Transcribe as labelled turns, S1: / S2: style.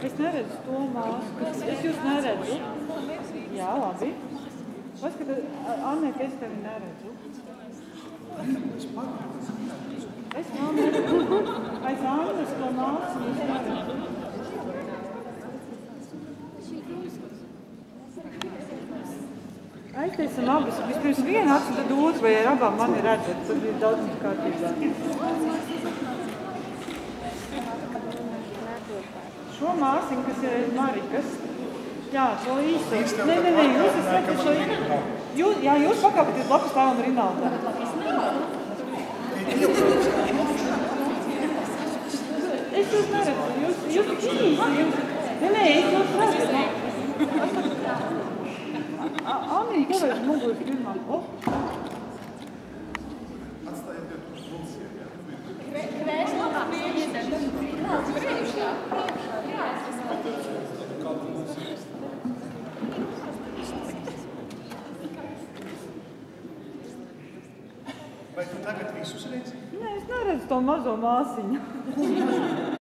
S1: Es neredzu to māsu. Es jūs neredzu. Jā, labi. Paskatāt, Anneka, es tevi neredzu. Es vēl neredzu. Aiz Annas to māsu jūs neredzu. Aizteisim abas. Vispirms vienu acu, tad otru, vai ar abām mani redzat. Tad ir daudz mums kārtībā. Šo māsiņu, kas ir Marikas. Jā, šo īso. Nē, jūs esat šo īso. Jā, jūs pakāpaties blakus tēvam Rinaldā. Es jūs neredzu. Jūs īsi. Nē, es jūs redzu. Anī, kāpēc muguras pirmā?
S2: Atstājam tev tur funkcijiem, jā?
S3: Krēslā priekšā.
S2: Vai tu tagad visus redzi?
S1: Nē, es neredzu to mazo māsiņu.